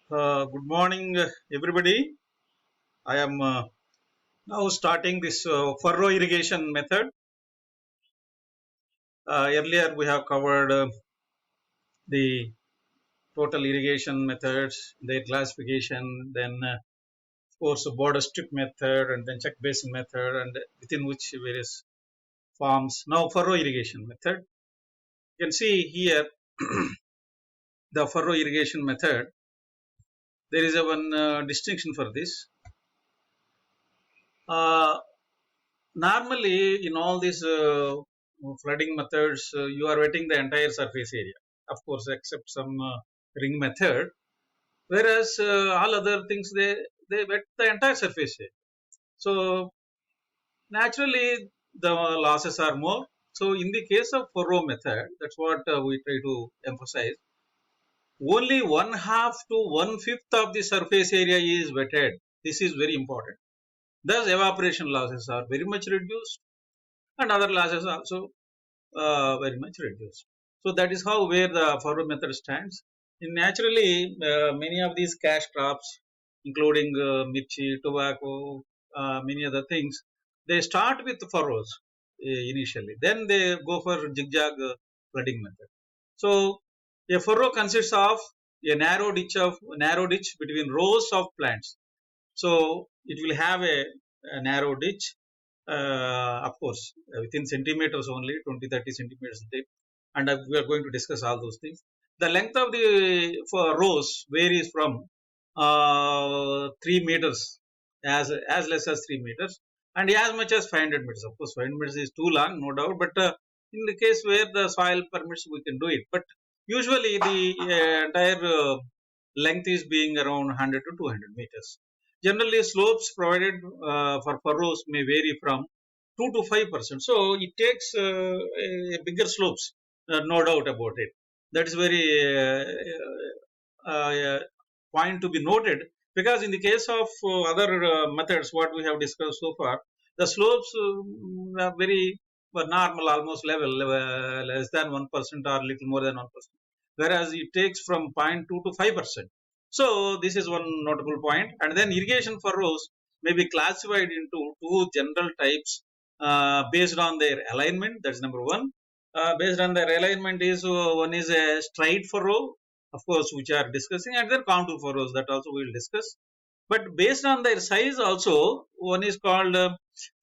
Good morning, everybody. I am now starting this furrow irrigation method. Earlier, we have covered the total irrigation methods, their classification, then, of course, border strip method, and then check basin method, and within which various farms. Now, furrow irrigation method. You can see here the furrow irrigation method. There is a one distinction for this. Uh, Normally, in all these flooding methods, you are wetting the entire surface area, of course, except some ring method. Whereas all other things, they wet the entire surface area. So naturally, the losses are more. So in the case of furrow method, that's what we try to emphasize. Only one half to one fifth of the surface area is wetted. This is very important. Thus, evaporation losses are very much reduced, and other losses also very much reduced. So that is how where the furrow method stands. In naturally, many of these cash crops, including mirchi, tobacco, many other things, they start with furrows initially. Then they go for zigzag flooding method. So a furrow consists of a narrow ditch between rows of plants. So it will have a narrow ditch, of course, within centimeters only, 20-30 centimeters deep. And we are going to discuss all those things. The length of the rows varies from 3 meters, as less as 3 meters, and as much as 500 meters. Of course, 500 meters is too long, no doubt, but in the case where the soil permits, we can do it. But usually, the entire length is being around 100 to 200 meters. Generally, slopes provided for furrows may vary from 2 to 5%. So it takes a bigger slopes, no doubt about it. That is very point to be noted, because in the case of other methods, what we have discussed so far, the slopes are very normal, almost level, less than 1% or little more than 1%, whereas it takes from 0.2 to 5%. So this is one notable point. And then irrigation furrows may be classified into two general types based on their alignment. That's number one. Based on their alignment is one is a straight furrow, of course, which are discussing, and then contour furrows, that also we will discuss. But based on their size also, one is called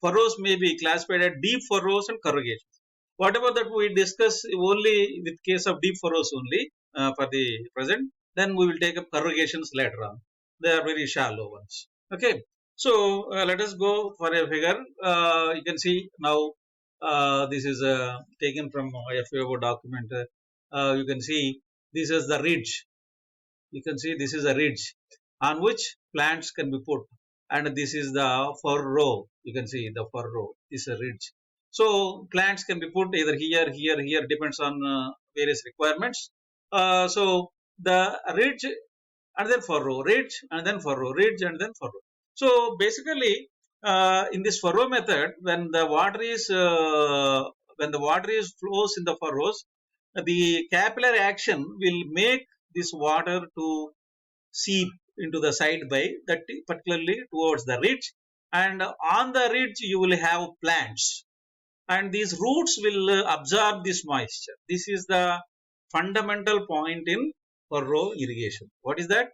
furrows may be classified as deep furrows and corrugations. Whatever that we discuss only with case of deep furrows only for the present. Then we will take up corrugations later on. They are very shallow ones. Okay. So let us go for a figure. You can see now this is taken from a FAO document. You can see this is the ridge. You can see this is a ridge on which plants can be put, and this is the furrow. You can see the furrow is a ridge. So plants can be put either here, depends on various requirements. So the ridge and then furrow, ridge and then furrow, ridge and then furrow. So basically, in this furrow method, when the water is flows in the furrows, the capillary action will make this water to seep into the side by that, particularly towards the ridge, and on the ridge you will have plants, and these roots will absorb this moisture. This is the fundamental point in furrow irrigation. What is that?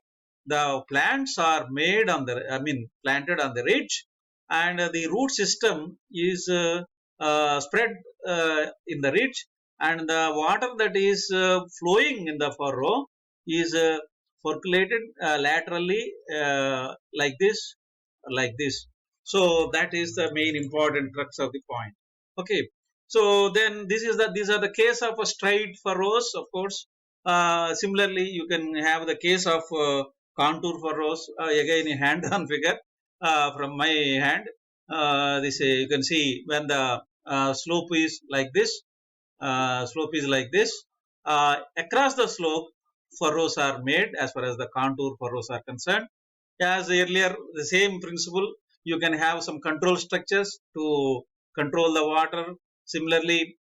The plants are planted on the ridge, and the root system is spread in the ridge, and the water that is flowing in the furrow is percolated laterally like this. So that is the main important crux of the point. Okay. So then these are the case of a straight furrows, of course. Similarly, you can have the case of contour furrows. Again, a hand-on figure from my hand. This you can see when the slope is like this. Slope is like this. Across the slope, furrows are made as far as the contour furrows are concerned. As earlier, the same principle, you can have some control structures to control the water. Similarly,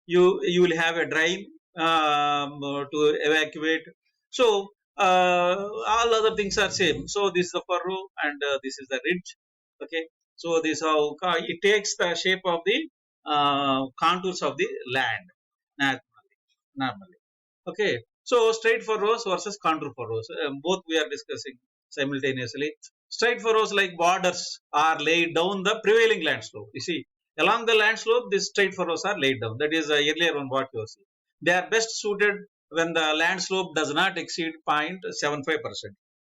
you will have a drain to evacuate. So all other things are same. So this is the furrow and this is the ridge. Okay, so this how it takes the shape of the contours of the land normally. Okay, so straight furrows versus contour furrows, both we are discussing simultaneously. Straight furrows like borders are laid down the prevailing land slope. You see, along the land slope, these straight furrows are laid down. That is earlier on what you see. They are best suited when the land slope does not exceed 0.75%.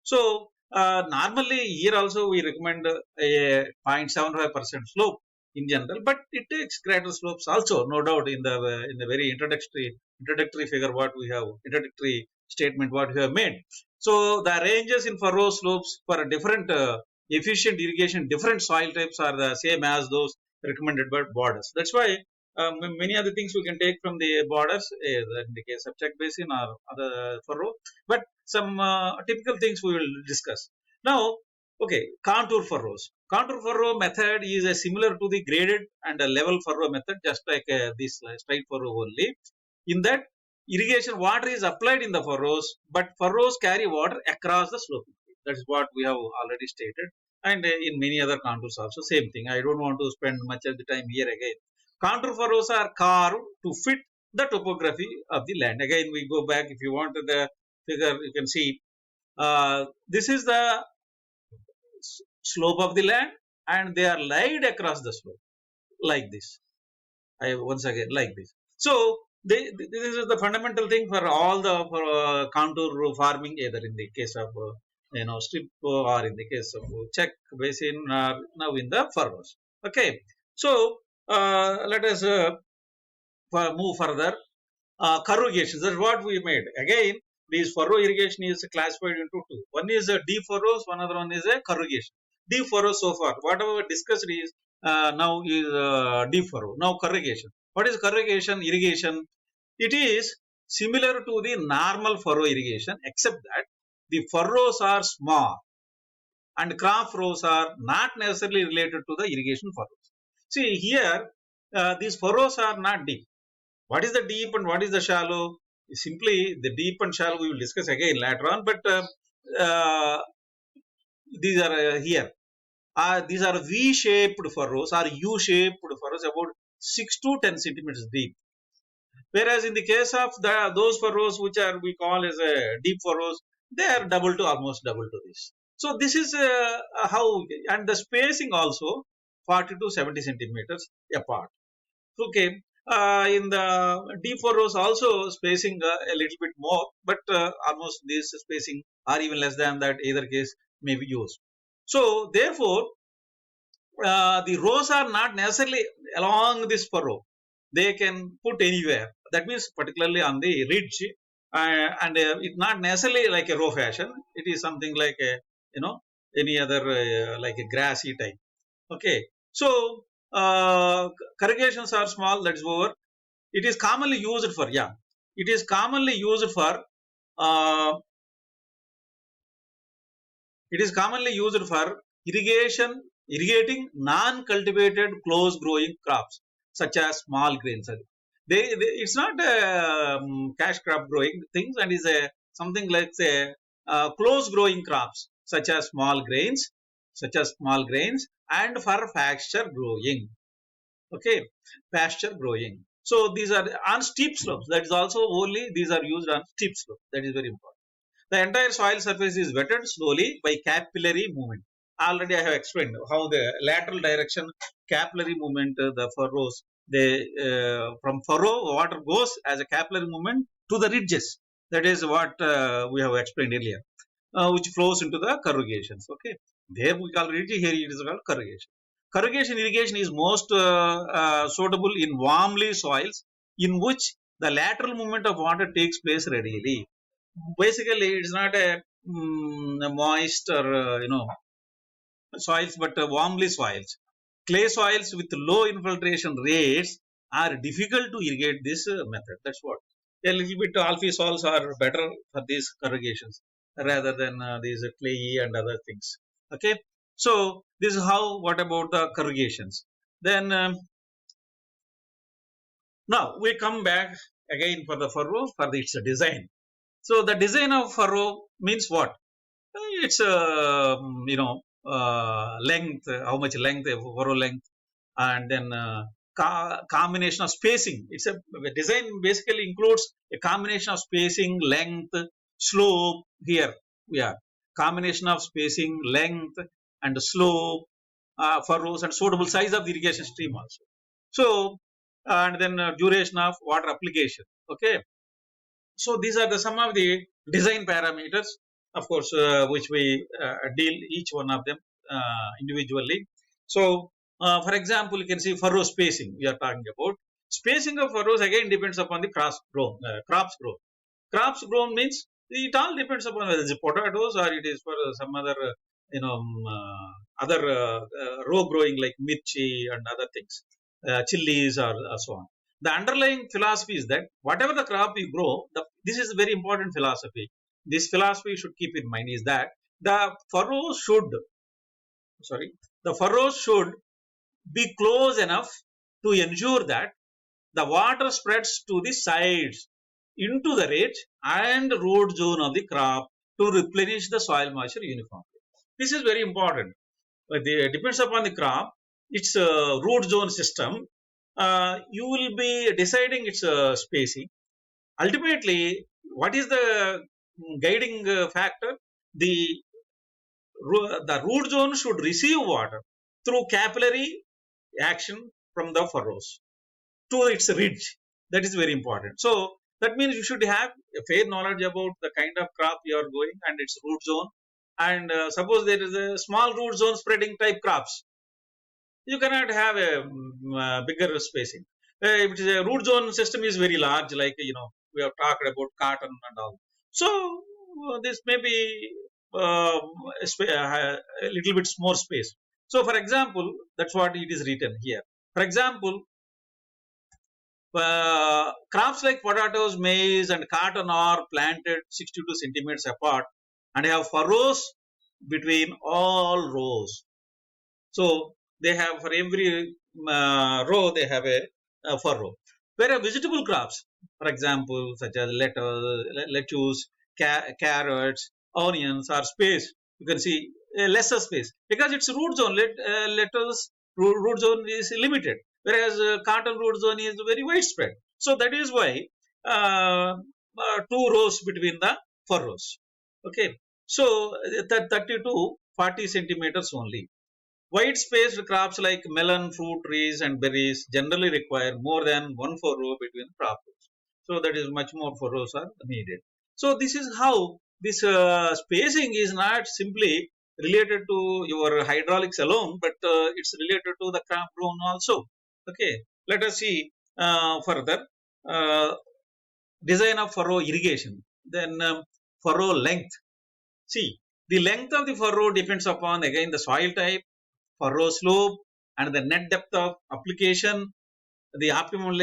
So normally here also we recommend a 0.75% slope in general, but it takes greater slopes also, no doubt, in the very introductory figure what we have, introductory statement what we have made. So the ranges in furrow slopes for a different efficient irrigation, different soil types are the same as those recommended by borders. That's why many other things we can take from the borders, in the case of check basin or other furrow, but some typical things we will discuss now. Okay, contour furrows. Contour furrow method is similar to the graded and level furrow method, just like this straight furrow only. In that, irrigation water is applied in the furrows, but furrows carry water across the slope. That is what we have already stated. And in many other contours also, same thing. I don't want to spend much of the time here again. Contour furrows are carved to fit the topography of the land. Again, we go back. If you want the figure, you can see this is the slope of the land, and they are laid across the slope like this. I once again like this. So this is the fundamental thing for all the contour farming, either in the case of strip or in the case of check basin, now in the furrows. Okay, so let us move further. Corrugation, that's what we made. Again, this furrow irrigation is classified into two. One is a deep furrows, one other one is a corrugation. Deep furrows so far, whatever we discussed is now is deep furrow. Now corrugation. What is corrugation irrigation? It is similar to the normal furrow irrigation, except that the furrows are small and crop rows are not necessarily related to the irrigation furrows. See here, these furrows are not deep. What is the deep and what is the shallow? Simply the deep and shallow we will discuss again later on, but uh, these are here. These are V-shaped furrows or U-shaped furrows, about 6 to 10 centimeters deep. Whereas in the case of those furrows which are we call as deep furrows, they are double to almost double to this. So this is how, and the spacing also 40 to 70 centimeters apart. Okay, in the deep furrows also spacing a little bit more, but almost this spacing or even less than that, either case may be used. So therefore, the rows are not necessarily along this furrow. They can put anywhere. That means particularly on the ridge, and it's not necessarily like a row fashion. It is something like a any other like a grassy type. Okay, so corrugations are small. That is over. It is commonly used for It is commonly used for uh, it is commonly used for irrigating non-cultivated close-growing crops such as small grains. It's not cash crop growing things, and is a something like say close-growing crops such as small grains, and for pasture growing. Okay, pasture growing. So these are on steep slopes. That is also only these are used on steep slopes. That is very important. The entire soil surface is wetted slowly by capillary movement. Already I have explained how the lateral direction capillary movement, the furrows, from furrow water goes as a capillary movement to the ridges. That is what we have explained earlier, which flows into the corrugations. Okay, there we call ridge, here it is called corrugation. Corrugation irrigation is most suitable in warmly soils in which the lateral movement of water takes place readily. Basically, it's not a moist or soils, but warmly soils. Clay soils with low infiltration rates are difficult to irrigate this method. That's what. A little bit alfy soils are better for these corrugations rather than these clayey and other things. Okay. So this is how. What about the corrugations? Then now we come back again for the furrow for its design. So the design of furrow means what? It's length, how much length, furrow length, and then combination of spacing. It's a design basically includes a combination of spacing, length, slope. Here we are combination of spacing, length, and slope, furrows, and suitable size of the irrigation stream also. So and then duration of water application. Okay, so these are the some of the design parameters, of course, which we deal each one of them individually. So, for example, you can see furrow spacing. We are talking about spacing of furrows again depends upon the crops grown. Crops grown. Crops grown means it all depends upon whether it's potatoes or it is for some other other row growing like mirchi and other things, chilies or so on. The underlying philosophy is that whatever the crop you grow, this is a very important philosophy. This philosophy you should keep in mind is that the furrows should, sorry, the furrows should be close enough to ensure that the water spreads to the sides into the ridge and root zone of the crop to replenish the soil moisture uniformly. This is very important. It depends upon the crop, its root zone system. You will be deciding its spacing. Ultimately, what is the guiding factor? The the root zone should receive water through capillary action from the furrows to its ridge. That is very important. So that means you should have a fair knowledge about the kind of crop you are going and its root zone. And suppose there is a small root zone spreading type crops, you cannot have a bigger spacing. If it is a root zone system is very large, like we have talked about cotton and all. So this may be a little bit more space. So for example, that's what it is written here. For example, crops like potatoes, maize, and cotton are planted 62 centimeters apart and have furrows between all rows. So they have for every row they have a furrow. Whereas vegetable crops, for example, such as lettuce, carrots, onions, are spaced. You can see a lesser space because its root zone. Lettuce root zone is limited, whereas cotton root zone is very widespread. So that is why two rows between the furrows. Okay, so that 30 to 40 centimeters only. Wide-spaced crops like melon, fruit trees, and berries generally require more than one furrow between crop rows. So that is much more furrows are needed. So this is how this spacing is not simply related to your hydraulics alone, but it's related to the crop grown also. Okay, let us see further design of furrow irrigation. Then furrow length. See, the length of the furrow depends upon again the soil type, furrow slope, and the net depth of application, the optimum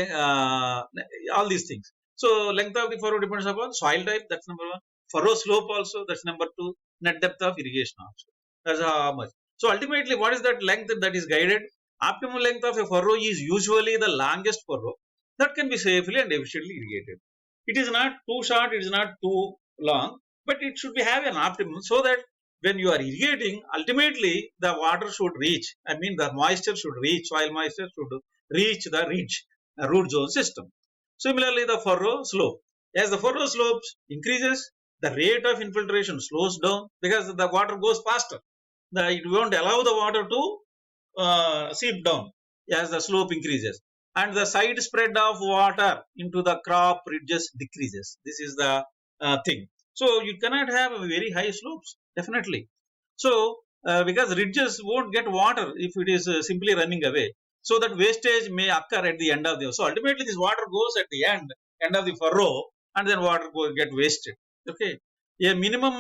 all these things. So length of the furrow depends upon soil type, that's number one. Furrow slope also, that's number two. Net depth of irrigation also, that's how much. So ultimately, what is that length that is guided? Optimal length of a furrow is usually the longest furrow that can be safely and efficiently irrigated. It is not too short, it is not too long, but it should be have an optimum so that when you are irrigating, ultimately the water should reach. I mean, the moisture should reach, soil moisture should reach the ridge, root zone system. Similarly, the furrow slope. As the furrow slopes increases, the rate of infiltration slows down because the water goes faster. It won't allow the water to seep down as the slope increases. And the side spread of water into the crop ridges decreases. This is the thing. So you cannot have very high slopes, definitely. So because ridges won't get water if it is simply running away. So that wastage may occur at the end of the. So ultimately, this water goes at the end of the furrow, and then water get wasted. Okay, a minimum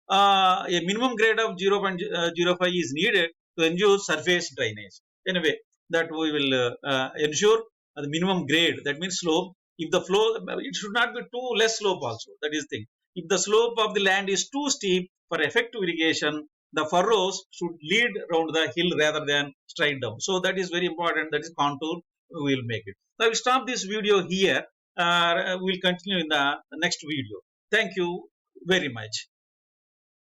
grade of 0.05 is needed to ensure surface drainage. Anyway, that we will ensure the minimum grade. That means slope. If the flow, it should not be too less slope also. That is the thing. If the slope of the land is too steep for effective irrigation, the furrows should lead around the hill rather than straight down. So that is very important. That is contour. We will make it. So I will stop this video here. We will continue in the next video. Thank you very much.